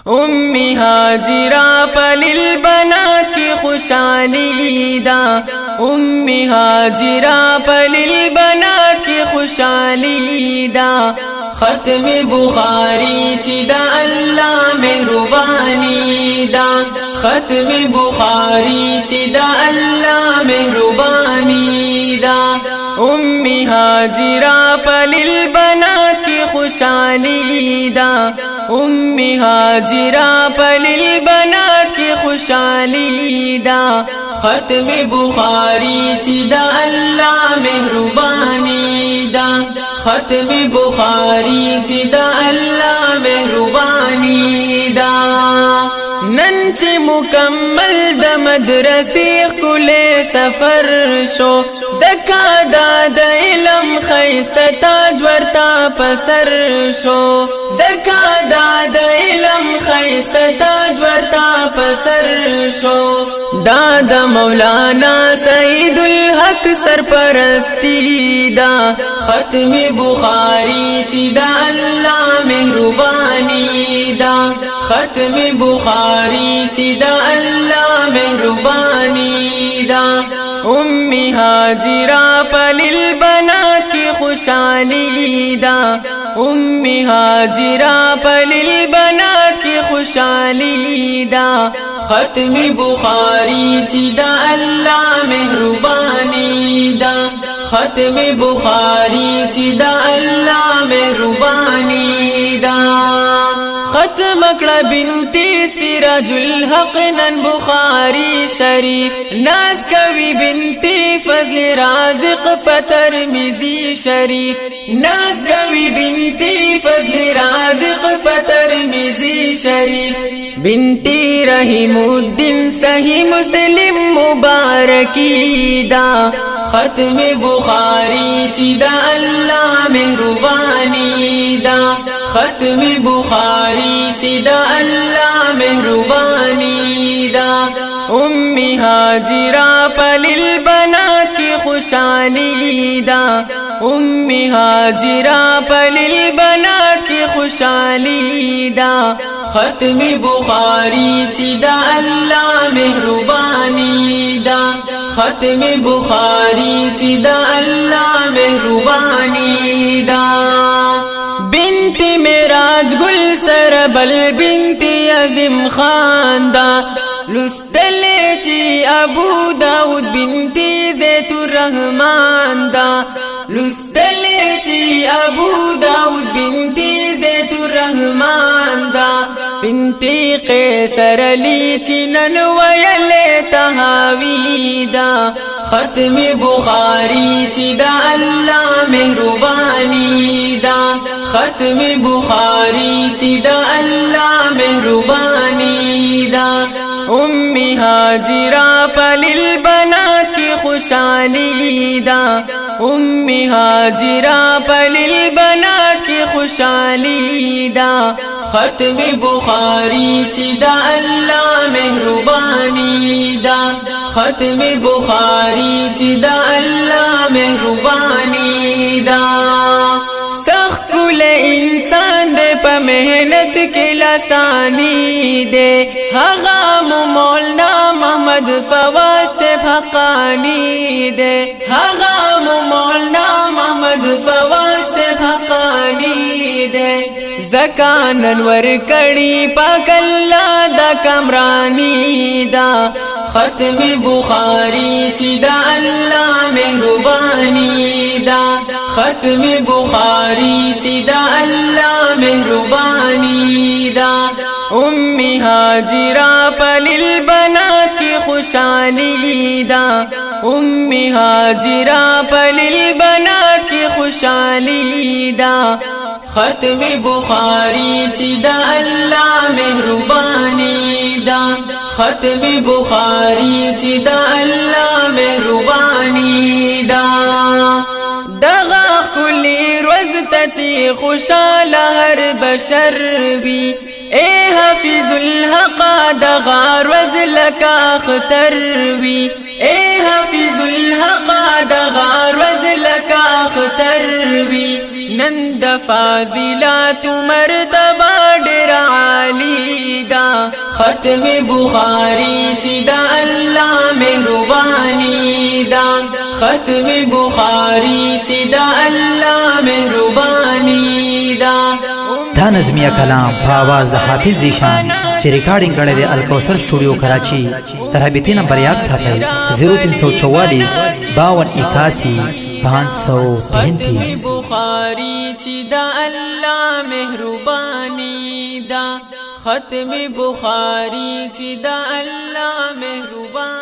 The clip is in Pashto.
امي هاجرہ پلیل بنات کی خوشحالی دا امي هاجرہ پلیل بنات کی خوشحالی دا ختم بخاری چی دا اللہ مہربانی دا ختم بخاری چی دا اللہ مہربانی دا امي هاجرہ پلیل بنات کی خوشحالی دا امي هاجرہ پلیل بنات کی خوشحالی دا ختم بخاری چی دا اللہ مہربانی دا ختم بخاری چی دا اللہ مہربانی دا نن چی مکمل دا مدرسی کلے سفر شو زکا دا علم خیست تاج ورتا پسر شو زکا دا علم خیست تاج ورتا پسر شو دا مولانا سعید الحق سرپرستی دا ختم بخاری چی دا اللہ مہربانی دا ختم بخاری چی دا اللہ مہربانی دا امي هاجرہ پلیل بنات کی خوشحالی دا امي هاجرہ پلیل بنات کی خوشحالی دا ختم بخاری چی دا اللہ مہربانی دا ختم بخاری چی دا اللہ مہربانی دا ختم کړه بنتی سراج الحق نن بخاری شریف ناز کوي بنتی فضل رازق پترمذی شریف ناز کوي بنتی فضل رازق پترمذی شریف بنتی رحیم الدین صحیح مسلم مبارکی دا ختم بخاری چی دا اللہ مہربانی دا ختم بخاری چی دا اللہ مہربانی دا امي هاجرہ پلیل بنات کی خوشحالی دا امي هاجرہ پلیل بنات کی خوشحالی دا ختم بخاری چی دا اللہ مہربانی دا ختم بخاری چی دا اللہ مہربانی دا بنت میراج گل سربل بنت عظیم خان دا لستلے چی ابو داود بنت زیت الرحمن دا لستلے چی ابو داود بنت زیت الرحمن دا بنت قیصر علی چی ننویل تحاوی دا ختم بخاری چی دا اللہ مہربانی دا ختم بخاری چی دا اللہ مہربانی دا امي هاجرہ پلیل بنات کی خوشحالی دا امي هاجرہ پلیل بنات کی خوشحالی دا ختم بخاری چی دا اللہ مہربانی دا ختم بخاری چی دا اللہ مہربانی دا سخت کل انسان دے پا محنت کے لسانی دے حغام مولانا محمد فواد سے بھقانی دے حغام مولانا محمد فواد سے بھقانی دے زکانن ورکڑی پاک اللہ دا کمرانی دا ختم بخاری چی دا اللہ مہربانی دا ختم بخاری چی دا اللہ مہربانی دا امي هاجرہ پلیل بنات کی خوشحالی دا امي هاجرہ پلیل بنات کی خوشحالی دا ختم بخاری چی دا اللہ مہربانی دا ختم بخاری چی دا اللہ مہربانی دا دغا کلی روز تچی خوشحال ہر بشر بھی اے حافظ الحق دغا روز لکا اختر بھی اے حافظ الحق دغا روز لکا اختر بھی نند فاضلات مرتبہ ډیر عالی ختم بخاری چې دا الله مهرباني دا ختم بخاری چې دا الله مهرباني دا نظمیه کلام په आवाज د حافظ زیشان چې ریکارډینګ کړی دی الکوثر سټوډیو کراچي ترابطي نمبر یاد ساتئ 0344 5281 535 بخاری چې دا الله مهرباني دا ختم بخاری چې دا الله مهرباني